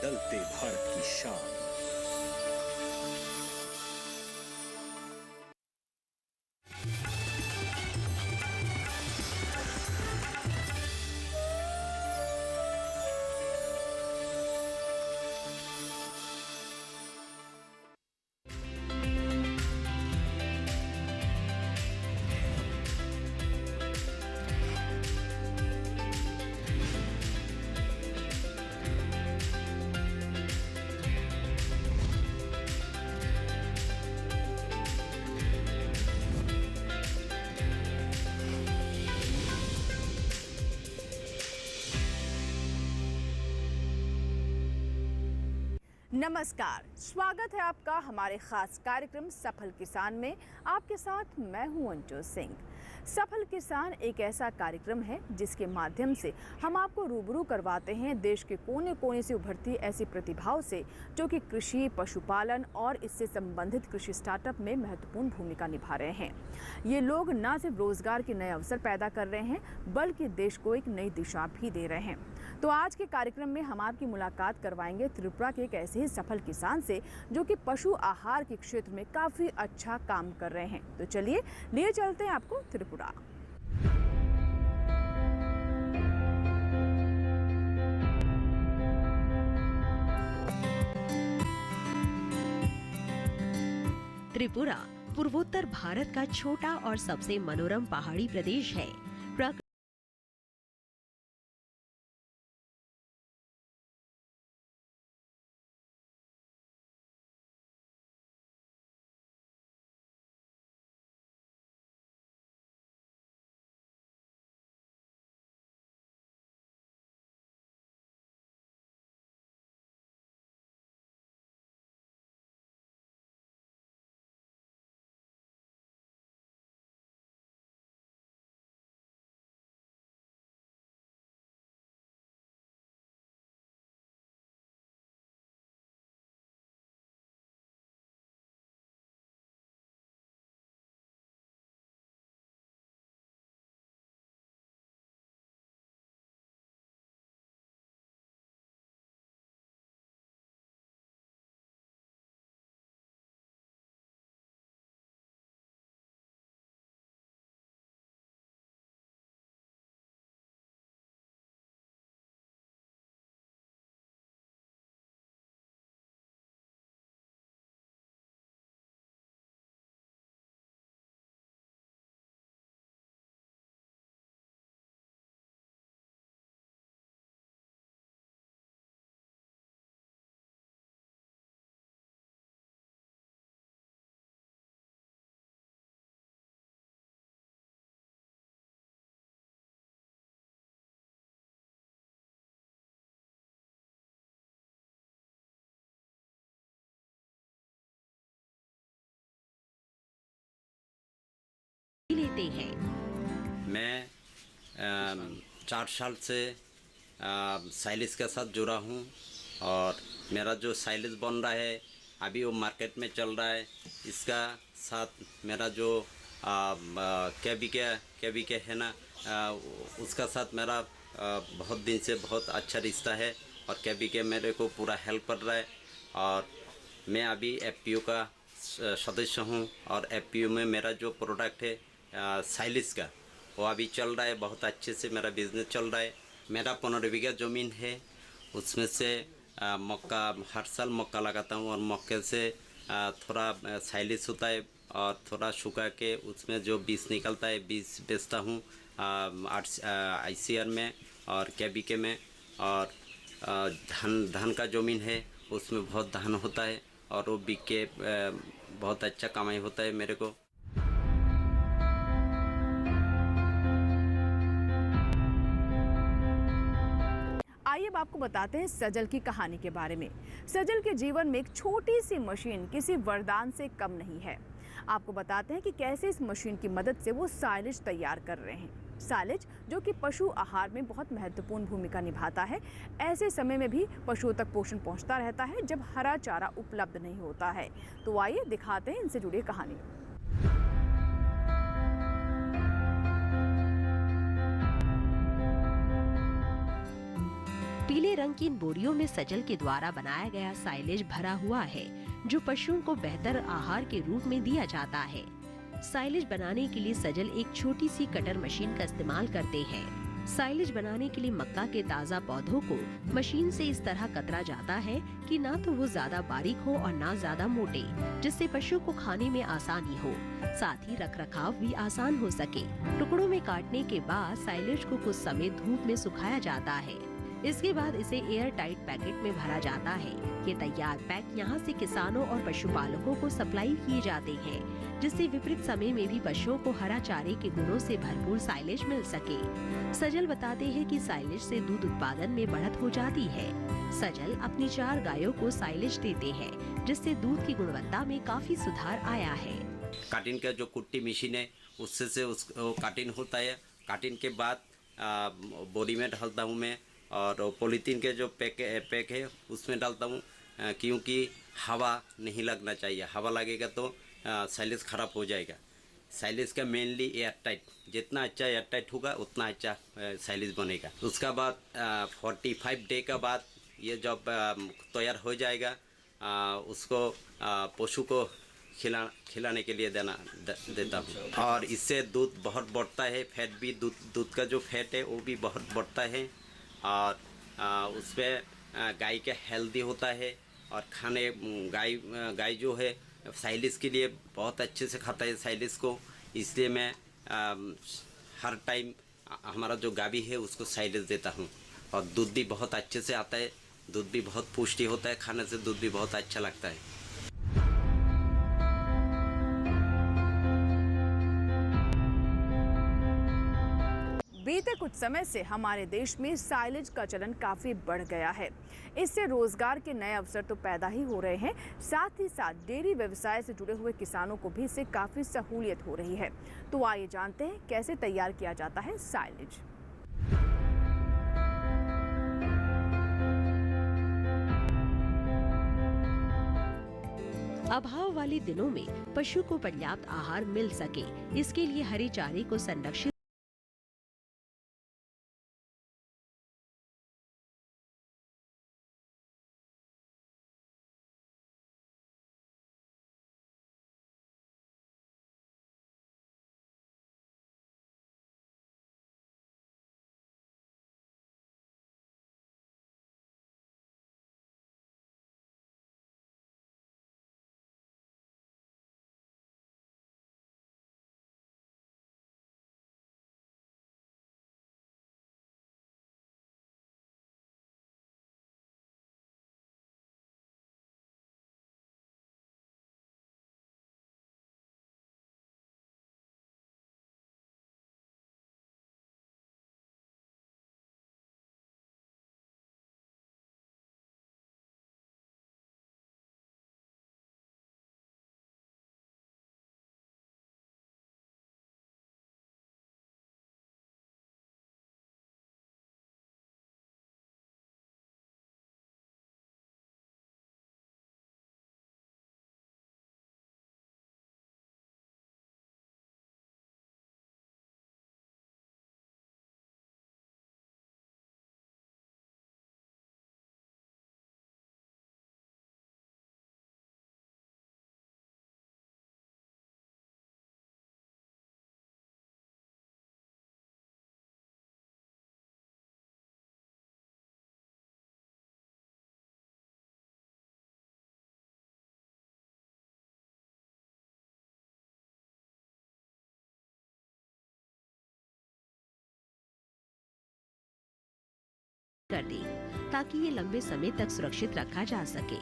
बदलते भारत की शान। नमस्कार, स्वागत है आपका हमारे खास कार्यक्रम सफल किसान में। आपके साथ मैं हूं अंजू सिंह। सफल किसान एक ऐसा कार्यक्रम है जिसके माध्यम से हम आपको रूबरू करवाते हैं देश के कोने कोने से उभरती ऐसी प्रतिभाओं से जो कि कृषि, पशुपालन और इससे संबंधित कृषि स्टार्टअप में महत्वपूर्ण भूमिका निभा रहे हैं। ये लोग न सिर्फ रोजगार के नए अवसर पैदा कर रहे हैं बल्कि देश को एक नई दिशा भी दे रहे हैं। तो आज के कार्यक्रम में हम आपकी मुलाकात करवाएंगे त्रिपुरा के एक ऐसे ही सफल किसान से जो कि पशु आहार के क्षेत्र में काफी अच्छा काम कर रहे हैं। तो चलिए लिए चलते हैं आपको त्रिपुरा। त्रिपुरा पूर्वोत्तर भारत का छोटा और सबसे मनोरम पहाड़ी प्रदेश है। लेते हैं। मैं 4 साल से साइलिस के साथ जुड़ा हूँ और मेरा जो साइलिस बन रहा है अभी वो मार्केट में चल रहा है। इसका साथ मेरा जो केबीके है ना, उसका साथ मेरा बहुत दिन से बहुत अच्छा रिश्ता है और केबीके मेरे को पूरा हेल्प कर रहा है। और मैं अभी एफपीओ का सदस्य हूँ और एफपीओ में मेरा जो प्रोडक्ट है साइलिस का वो अभी चल रहा है, बहुत अच्छे से मेरा बिजनेस चल रहा है। मेरा 15 बीघा ज़मीन है, उसमें से मक्का हर साल मक्का लगाता हूँ और मक्के से थोड़ा साइलिस होता है और थोड़ा सूखा के उसमें जो बीज निकलता है बीज बेचता हूँ ICR में और केबीके में। और धान का ज़मीन है, उसमें बहुत धान होता है और वो बिक के बहुत अच्छा कमाई होता है मेरे को। आइए अब आपको बताते हैं सजल की कहानी के बारे में। सजल के जीवन में एक छोटी सी मशीन किसी वरदान से कम नहीं है। आपको बताते हैं कि कैसे इस मशीन की मदद से वो साइलेज तैयार कर रहे हैं। साइलेज जो कि पशु आहार में बहुत महत्वपूर्ण भूमिका निभाता है। ऐसे समय में भी पशुओं तक पोषण पहुंचता रहता है जब हरा चारा उपलब्ध नहीं होता है। तो आइए दिखाते हैं इनसे जुड़ी कहानी। पीले रंग की इन बोरियों में सजल के द्वारा बनाया गया साइलेज भरा हुआ है, जो पशुओं को बेहतर आहार के रूप में दिया जाता है। साइलेज बनाने के लिए सजल एक छोटी सी कटर मशीन का इस्तेमाल करते हैं। साइलेज बनाने के लिए मक्का के ताज़ा पौधों को मशीन से इस तरह कतरा जाता है कि ना तो वो ज्यादा बारीक हो और ना ज्यादा मोटे, जिससे पशु को खाने में आसानी हो, साथ ही रखरखाव भी आसान हो सके। टुकड़ों में काटने के बाद साइलेज को कुछ समय धूप में सुखाया जाता है। इसके बाद इसे एयर टाइट पैकेट में भरा जाता है। ये तैयार पैक यहाँ से किसानों और पशुपालकों को सप्लाई किए जाते हैं, जिससे विपरीत समय में भी पशुओं को हरा चारे के गुणों से भरपूर साइलेज मिल सके। सजल बताते हैं कि साइलेज से दूध उत्पादन में बढ़त हो जाती है। सजल अपनी 4 गायों को साइलेज देते हैं, जिससे दूध की गुणवत्ता में काफी सुधार आया है। काटिन का जो कुट्टी मशीन है उससे काटिन होता है। काटिन के बाद बोरी में डालता हूँ मैं, और पॉलीथीन के जो पैक है उसमें डालता हूँ, क्योंकि हवा नहीं लगना चाहिए। हवा लगेगा तो साइलेज ख़राब हो जाएगा। साइलेज का मेनली एयर टाइट, जितना अच्छा एयर टाइट होगा उतना अच्छा साइलेज बनेगा। उसका बाद 45 डे का बाद ये जब तैयार हो जाएगा, उसको पशु को खिलाने के लिए देता हूँ, और इससे दूध बहुत बढ़ता है। फैट भी दूध का जो फैट है वो भी बहुत बढ़ता है, और उसमें गाय का हेल्दी होता है। और खाने गाय जो है साइलेज के लिए बहुत अच्छे से खाता है साइलेज को, इसलिए मैं हर टाइम हमारा जो गाभी है उसको साइलेज देता हूँ। और दूध भी बहुत अच्छे से आता है, दूध भी बहुत पुष्टि होता है, खाने से दूध भी बहुत अच्छा लगता है। बीते कुछ समय से हमारे देश में साइलेज का चलन काफी बढ़ गया है। इससे रोजगार के नए अवसर तो पैदा ही हो रहे हैं, साथ ही साथ डेयरी व्यवसाय से जुड़े हुए किसानों को भी इससे काफी सहूलियत हो रही है। तो आइए जानते हैं कैसे तैयार किया जाता है साइलेज। अभाव वाले दिनों में पशु को पर्याप्त आहार मिल सके, इसके लिए हरे चारे को संरक्षित कर दें, ताकि ये लंबे समय तक सुरक्षित रखा जा सके।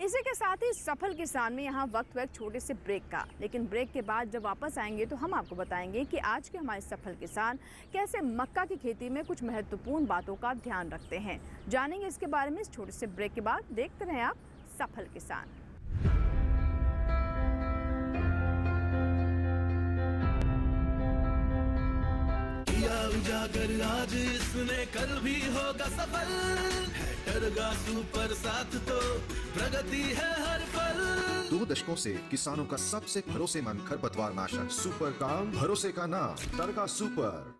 इसी के साथ ही सफल किसान में यहाँ वक्त छोटे से ब्रेक का, लेकिन ब्रेक के बाद जब वापस आएंगे तो हम आपको बताएंगे कि आज के हमारे सफल किसान कैसे मक्का की खेती में कुछ महत्वपूर्ण बातों का ध्यान रखते हैं। जानेंगे इसके बारे में इस छोटे से ब्रेक के बाद। देखते रहें आप सफल किसान। उजागर आज इसने कल भी होगा सफल है, टरगा सुपर साथ तो प्रगति है हर पल। 2 दशकों से किसानों का सबसे भरोसेमंद खरपतवार नाशक सुपर का भरोसे का नाम टरका सुपर।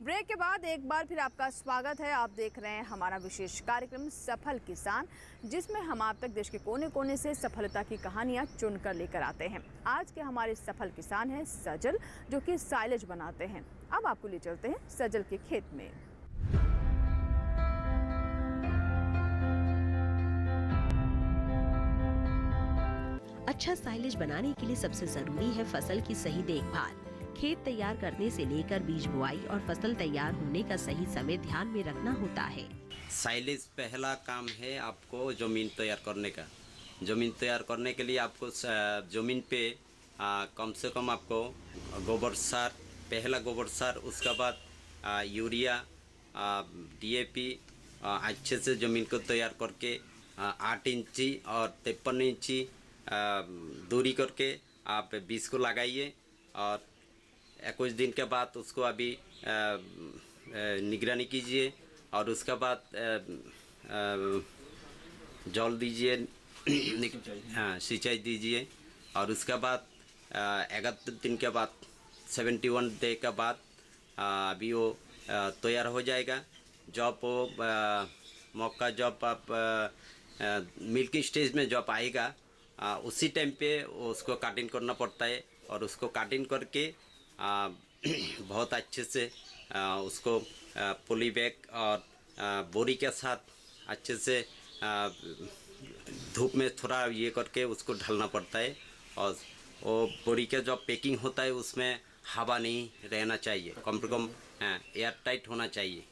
ब्रेक के बाद एक बार फिर आपका स्वागत है। आप देख रहे हैं हमारा विशेष कार्यक्रम सफल किसान, जिसमें हम आप तक देश के कोने कोने से सफलता की कहानियां चुनकर लेकर आते हैं। आज के हमारे सफल किसान हैं सजल, जो कि साइलेज बनाते हैं। अब आपको ले चलते हैं सजल के खेत में। अच्छा साइलेज बनाने के लिए सबसे जरूरी है फसल की सही देखभाल। खेत तैयार करने से लेकर बीज बुआई और फसल तैयार होने का सही समय ध्यान में रखना होता है। साइलेज पहला काम है आपको जमीन तैयार करने का। जमीन तैयार करने के लिए आपको जमीन पे कम से कम आपको गोबर सार, पहला गोबर सार, उसके बाद यूरिया, DAP अच्छे से ज़मीन को तैयार करके 8 इंची और 53 इंची दूरी करके आप बीज को लगाइए और कुछ दिन के बाद उसको अभी निगरानी कीजिए और उसके बाद जल दीजिए, हाँ सिंचाई दीजिए और उसके बाद 11 दिन के बाद 71 डे के बाद अभी वो तैयार हो जाएगा। जब वो मौका जब आप मिल्किंग स्टेज में जब आएगा उसी टाइम पे उसको काटिंग करना पड़ता है और उसको काटिंग करके बहुत अच्छे से उसको पॉली बैग और बोरी के साथ अच्छे से धूप में थोड़ा ये करके उसको ढलना पड़ता है और वो बोरी का जो पैकिंग होता है उसमें हवा नहीं रहना चाहिए, कम से कम एयर टाइट होना चाहिए।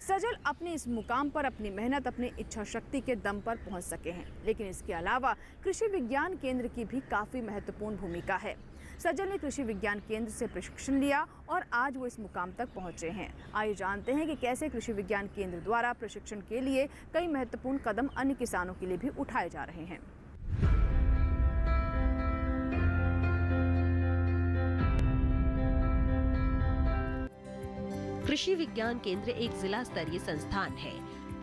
सजल अपने इस मुकाम पर अपनी मेहनत, अपनी इच्छा शक्ति के दम पर पहुंच सके हैं, लेकिन इसके अलावा कृषि विज्ञान केंद्र की भी काफ़ी महत्वपूर्ण भूमिका है। सजल ने कृषि विज्ञान केंद्र से प्रशिक्षण लिया और आज वो इस मुकाम तक पहुंचे हैं। आइए जानते हैं कि कैसे कृषि विज्ञान केंद्र द्वारा प्रशिक्षण के लिए कई महत्वपूर्ण कदम अन्य किसानों के लिए भी उठाए जा रहे हैं। कृषि विज्ञान केंद्र एक जिला स्तरीय संस्थान है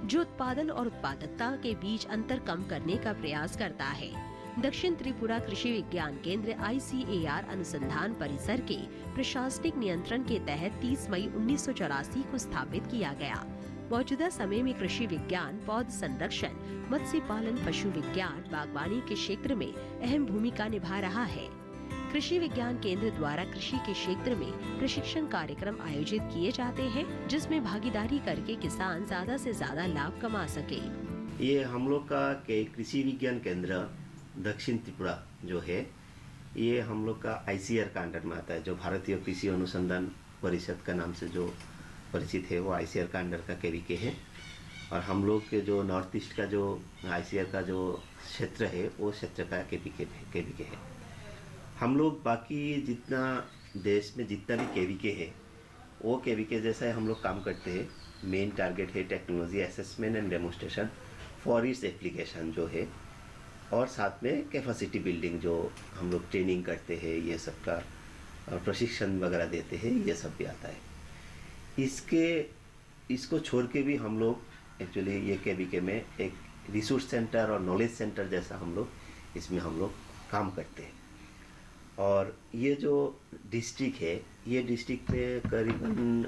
जो उत्पादन और उत्पादकता के बीच अंतर कम करने का प्रयास करता है। दक्षिण त्रिपुरा कृषि विज्ञान केंद्र ICAR अनुसंधान परिसर के प्रशासनिक नियंत्रण के तहत 30 मई 1984 को स्थापित किया गया। मौजूदा समय में कृषि विज्ञान, पौध संरक्षण, मत्स्य पालन, पशु विज्ञान, बागवानी के क्षेत्र में अहम भूमिका निभा रहा है। कृषि विज्ञान केंद्र द्वारा कृषि के क्षेत्र में प्रशिक्षण कार्यक्रम आयोजित किए जाते हैं, जिसमें भागीदारी करके किसान ज्यादा से ज्यादा लाभ कमा सके। ये हम लोग का कृषि विज्ञान केंद्र दक्षिण त्रिपुरा जो है, ये हम लोग का ICAR का अंडर में आता है, जो भारतीय कृषि अनुसंधान परिषद का नाम से जो परिचित है, वो ICAR का अंडर का KVK है। और हम लोग के जो नॉर्थ ईस्ट का जो ICAR का जो क्षेत्र है, वो क्षेत्र का KVK है। हम लोग बाकी जितना देश में जितना भी KVK है, वो KVK जैसा हम लोग काम करते हैं। मेन टारगेट है technology assessment and demonstration for its application जो है, और साथ में कैपेसिटी बिल्डिंग जो हम लोग ट्रेनिंग करते हैं, ये सब का प्रशिक्षण वगैरह देते हैं, ये सब भी आता है। इसको छोड़ के भी हम लोग एक्चुअली ये KVK में एक रिसोर्स सेंटर और नॉलेज सेंटर जैसा हम लोग इसमें हम लोग काम करते हैं। और ये जो डिस्ट्रिक्ट है, ये डिस्ट्रिक्ट में करीबन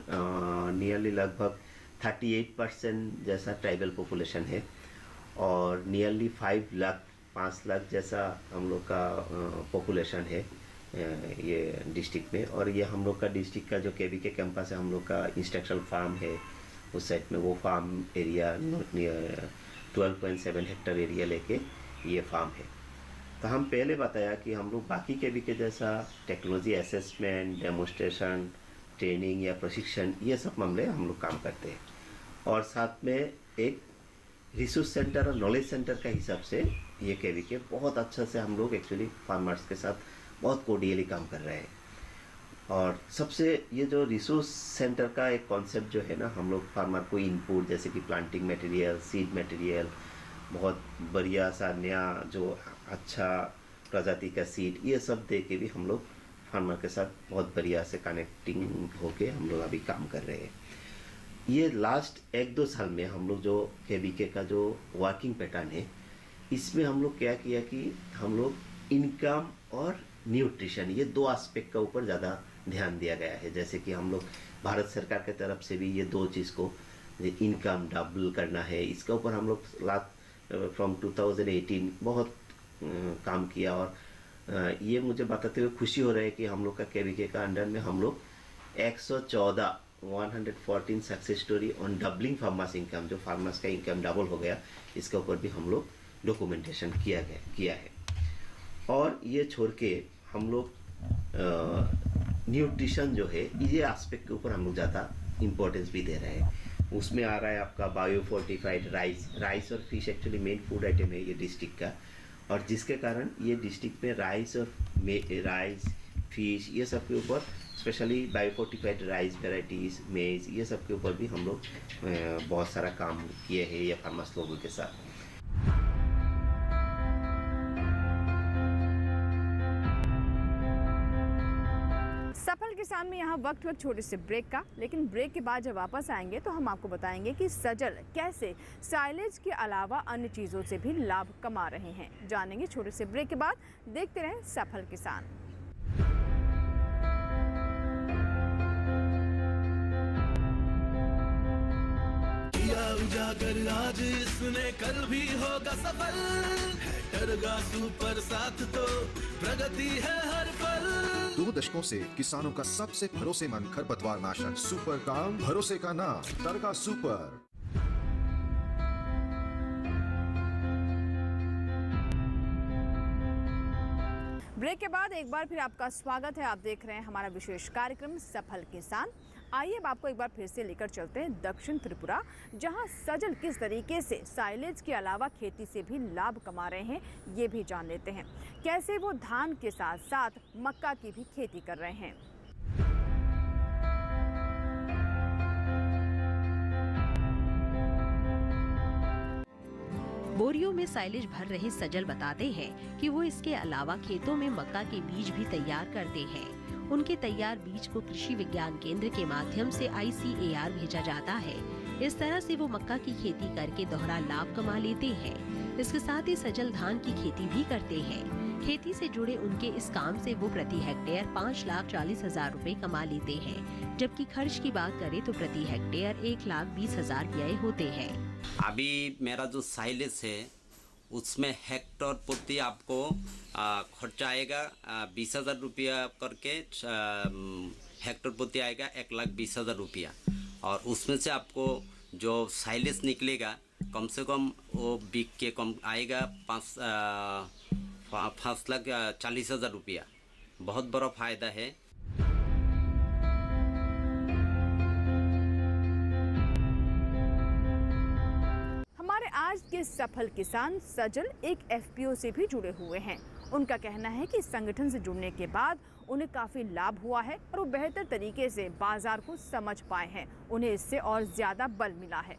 नियरली लगभग 38% जैसा ट्राइबल पॉपुलेशन है और नियरली 5 लाख जैसा हम लोग का पॉपुलेशन है ये डिस्ट्रिक्ट में। और ये हम लोग का डिस्ट्रिक्ट का जो KVK कैंपस है, हम लोग का इंस्ट्रक्शनल फार्म है उस साइड में, वो फार्म एरिया 12.7 हेक्टेयर एरिया लेके ये फार्म है। तो हम पहले बताया कि हम लोग बाकी KVK जैसा टेक्नोलॉजी असेसमेंट, डेमोन्स्ट्रेशन, ट्रेनिंग या प्रशिक्षण, ये सब मामले हम लोग काम करते हैं। और साथ में एक रिसोर्स सेंटर और नॉलेज सेंटर का हिसाब से ये KVK बहुत अच्छा से हम लोग एक्चुअली फार्मर्स के साथ बहुत कोर्डियली काम कर रहे हैं। और सबसे ये जो रिसोर्स सेंटर का एक कॉन्सेप्ट जो है ना, हम लोग फार्मर को इनपुट जैसे कि प्लांटिंग मटेरियल, सीड मटेरियल, बहुत बढ़िया सा नया जो अच्छा प्रजाति का सीड, ये सब दे के भी हम लोग फार्मर के साथ बहुत बढ़िया से कनेक्टिंग होके हम लोग अभी काम कर रहे हैं। ये लास्ट 1-2 साल में हम लोग जो केबीके का जो वर्किंग पैटर्न है, इसमें हम लोग क्या किया कि हम लोग इनकम और न्यूट्रिशन, ये 2 एस्पेक्ट का ऊपर ज़्यादा ध्यान दिया गया है। जैसे कि हम लोग भारत सरकार की तरफ से भी ये 2 चीज़ को, इनकम डबल करना है, इसके ऊपर हम लोग फ्रॉम 2018 बहुत काम किया। और ये मुझे बताते हुए खुशी हो रहा है कि हम लोग का केबीके का अंडर में हम लोग 114 success story on doubling farmers income, जो फार्मर्स का इनकम डबल हो गया, इसके ऊपर भी हम लोग डॉक्यूमेंटेशन किया है। और ये छोड़ के हम लोग न्यूट्रिशन जो है, ये एस्पेक्ट के ऊपर हम लोग ज़्यादा इम्पोर्टेंस भी दे रहे हैं। उसमें आ रहा है आपका बायो फोर्टिफाइड राइस और fish, actually main food item है ये डिस्ट्रिक्ट का, और जिसके कारण ये डिस्ट्रिक्ट में राइस फिश ये सब के ऊपर, स्पेशली बायोफोर्टिफाइड राइस वेराइटीज़, मेज, ये सब के ऊपर भी हम लोग बहुत सारा काम किए हैं ये फार्मर्स लोगों के साथ। सफल किसान में यहाँ वक्त छोटे से ब्रेक का, लेकिन ब्रेक के बाद जब वापस आएंगे तो हम आपको बताएंगे कि सजल कैसे साइलेज के अलावा अन्य चीज़ों से भी लाभ कमा रहे हैं। जानेंगे छोटे से ब्रेक के बाद। देखते रहें सफल किसान। किया उजागर आज इसने, कल भी होगा सफल। हैटर का सुपर साथ तो प्रगति है हर पल। 2 दशकों से किसानों का सबसे भरोसेमंद खरपतवार नाशक सुपर काम, भरोसे का नाम टरगा सुपर। ब्रेक के बाद एक बार फिर आपका स्वागत है। आप देख रहे हैं हमारा विशेष कार्यक्रम सफल किसान। आइए अब आपको एक बार फिर से लेकर चलते हैं दक्षिण त्रिपुरा, जहां सजल किस तरीके से साइलेज के अलावा खेती से भी लाभ कमा रहे हैं, ये भी जान लेते हैं। कैसे वो धान के साथ साथ मक्का की भी खेती कर रहे हैं। बोरियों में साइलेज भर रहे सजल बताते हैं कि वो इसके अलावा खेतों में मक्का के बीज भी तैयार करते हैं। उनके तैयार बीज को कृषि विज्ञान केंद्र के माध्यम से ICAR भेजा जाता है। इस तरह से वो मक्का की खेती करके दोहरा लाभ कमा लेते हैं। इसके साथ ही सजल धान की खेती भी करते हैं। खेती से जुड़े उनके इस काम से वो प्रति हेक्टेयर 5,40,000 रुपए कमा लेते हैं, जबकि खर्च की बात करें तो प्रति हेक्टेयर 1,20,000 व्यय होते हैं। अभी मेरा जो साइलेज है उसमें हेक्टर प्रति आपको खर्चा आएगा 20,000 रुपया करके, हेक्टर प्रति आएगा 1,20,000 रुपया। और उसमें से आपको जो साइलेज निकलेगा कम से कम वो बिक के कम आएगा 5,40,000 रुपया। बहुत बड़ा फायदा है। आज के सफल किसान सजल एक FPO से भी जुड़े हुए हैं। उनका कहना है कि संगठन से जुड़ने के बाद उन्हें काफी लाभ हुआ है और वो बेहतर तरीके से बाजार को समझ पाए हैं। उन्हें इससे और ज्यादा बल मिला है।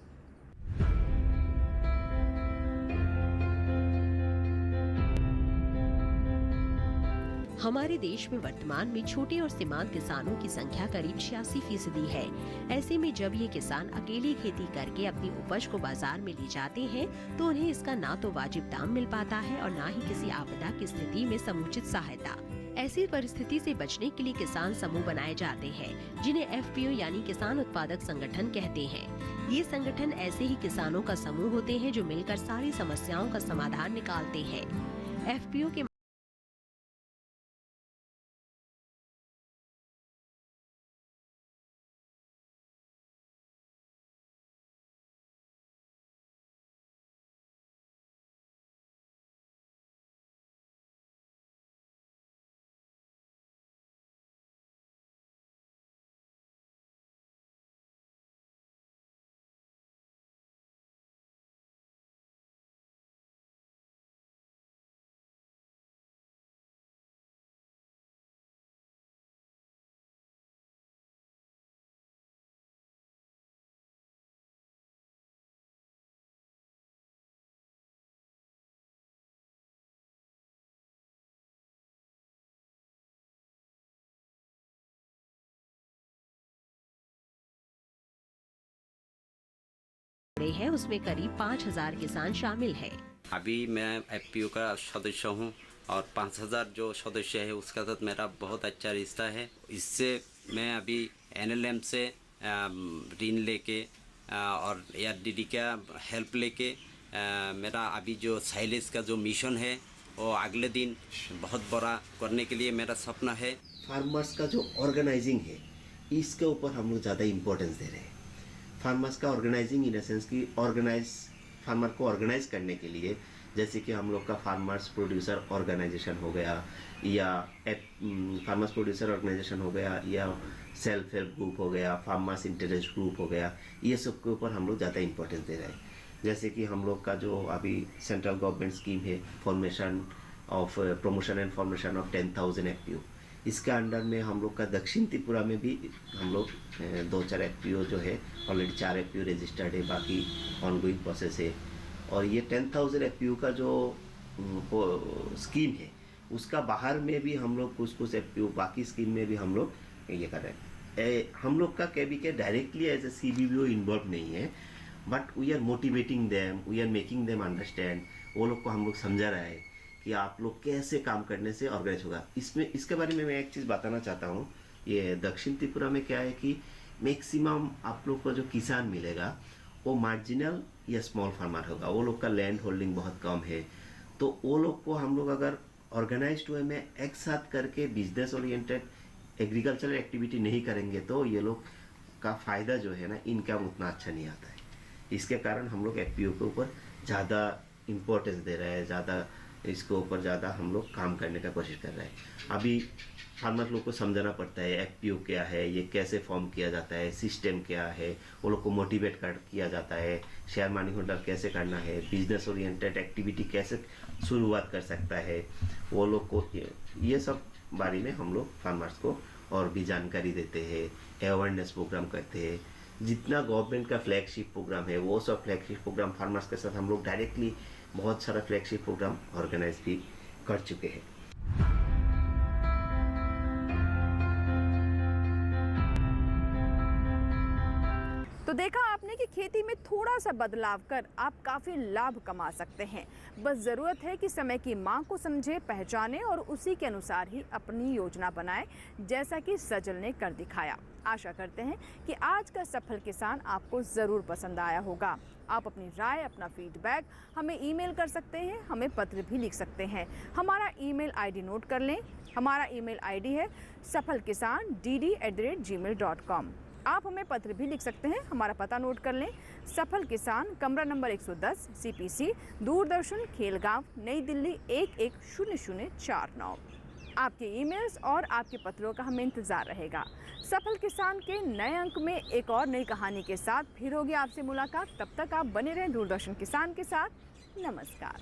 हमारे देश में वर्तमान में छोटे और सीमांत किसानों की संख्या करीब 86% है। ऐसे में जब ये किसान अकेले खेती करके अपनी उपज को बाजार में ले जाते हैं तो उन्हें इसका ना तो वाजिब दाम मिल पाता है और ना ही किसी आपदा की स्थिति में समुचित सहायता। ऐसी परिस्थिति से बचने के लिए किसान समूह बनाए जाते हैं, जिन्हें FPO यानी किसान उत्पादक संगठन कहते हैं। ये संगठन ऐसे ही किसानों का समूह होते हैं जो मिलकर सारी समस्याओं का समाधान निकालते हैं। FPO के हैं उसमें करीब 5000 किसान शामिल हैं। अभी मैं एफपीओ का सदस्य हूँ और 5000 जो सदस्य है उसका साथ मेरा बहुत अच्छा रिश्ता है। इससे मैं अभी एनएलएम से ऋण लेके और ARDD का हेल्प लेके मेरा अभी जो साइलेज का जो मिशन है वो अगले दिन बहुत बड़ा करने के लिए मेरा सपना है। फार्मर्स का जो ऑर्गेनाइजिंग है इसके ऊपर हम लोग ज़्यादा इम्पोर्टेंस दे रहे हैं। फार्मर्स का ऑर्गेनाइजिंग इन द सेंस कि फार्मर को ऑर्गेनाइज करने के लिए, जैसे कि हम लोग का फार्मर्स प्रोड्यूसर ऑर्गेनाइजेशन हो गया या फार्मर्स प्रोड्यूसर ऑर्गेनाइजेशन हो गया या सेल्फ हेल्प ग्रुप हो गया, फार्मर्स इंटरेस्ट ग्रुप हो गया, ये सब के ऊपर हम लोग ज़्यादा इंपॉर्टेंस दे रहे हैं। जैसे कि हम लोग का जो अभी सेंट्रल गवर्नमेंट स्कीम है formation of promotion and formation of 10,000 FPO, इसके अंडर में हम लोग का दक्षिण त्रिपुरा में भी हम लोग 2-4 FPO जो है ऑलरेडी 4 FPO रजिस्टर्ड है, बाकी ऑनगोइंग प्रोसेस है। और ये 10,000 FPO का जो स्कीम है उसका बाहर में भी हम लोग कुछ FPO बाकी स्कीम में भी हम लोग ये कर रहे हैं। हम लोग का KBK directly as a CBBO involve नहीं है, but we are motivating them, we are making them understand. वो लोग को हम लोग समझा रहा है कि आप लोग कैसे काम करने से ऑर्गेनाइज होगा। इसके बारे में मैं एक चीज़ बताना चाहता हूँ। ये दक्षिण त्रिपुरा में क्या है कि मैक्सिमम आप लोग को जो किसान मिलेगा वो मार्जिनल या स्मॉल फार्मर होगा। वो लोग का लैंड होल्डिंग बहुत कम है, तो वो लोग को हम लोग अगर ऑर्गेनाइज्ड वे में एक साथ करके बिजनेस ओरिएंटेड एग्रीकल्चरल एक्टिविटी नहीं करेंगे तो ये लोग का फ़ायदा जो है ना, इनकम उतना अच्छा नहीं आता है। इसके कारण हम लोग FPO के ऊपर ज़्यादा इम्पोर्टेंस दे रहे हैं, ज़्यादा इसके ऊपर ज़्यादा हम लोग काम करने का कोशिश कर रहे हैं। अभी फार्मर लोग को समझाना पड़ता है FPO क्या है, ये कैसे फॉर्म किया जाता है, सिस्टम क्या है, वो लोग को मोटिवेट किया जाता है, शेयर मनी होल्डर कैसे करना है, बिजनेस ओरिएंटेड एक्टिविटी कैसे शुरुआत कर सकता है, वो लोग को ये सब बारे में हम लोग फार्मर्स को और भी जानकारी देते हैं, अवेयरनेस प्रोग्राम करते हैं। जितना गवर्नमेंट का फ्लैगशिप प्रोग्राम है वो सब फ्लैगशिप प्रोग्राम फार्मर्स के साथ हम लोग डायरेक्टली बहुत सारा फ्लैगशिप प्रोग्राम ऑर्गेनाइज भी कर चुके हैं। तो देखा आपने कि खेती में थोड़ा सा बदलाव कर आप काफ़ी लाभ कमा सकते हैं। बस ज़रूरत है कि समय की मांग को समझे, पहचाने और उसी के अनुसार ही अपनी योजना बनाए, जैसा कि सजल ने कर दिखाया। आशा करते हैं कि आज का सफल किसान आपको ज़रूर पसंद आया होगा। आप अपनी राय, अपना फीडबैक हमें ईमेल कर सकते हैं, हमें पत्र भी लिख सकते हैं। हमारा ईमेल ID नोट कर लें। हमारा ईमेल ID है safalkisan@gmail.com। आप हमें पत्र भी लिख सकते हैं। हमारा पता नोट कर लें। सफल किसान, कमरा नंबर 110, CPC, दूरदर्शन, खेलगांव, नई दिल्ली 110049। आपके ईमेल्स और आपके पत्रों का हमें इंतज़ार रहेगा। सफल किसान के नए अंक में एक और नई कहानी के साथ फिर होगी आपसे मुलाकात। तब तक आप बने रहें दूरदर्शन किसान के साथ। नमस्कार।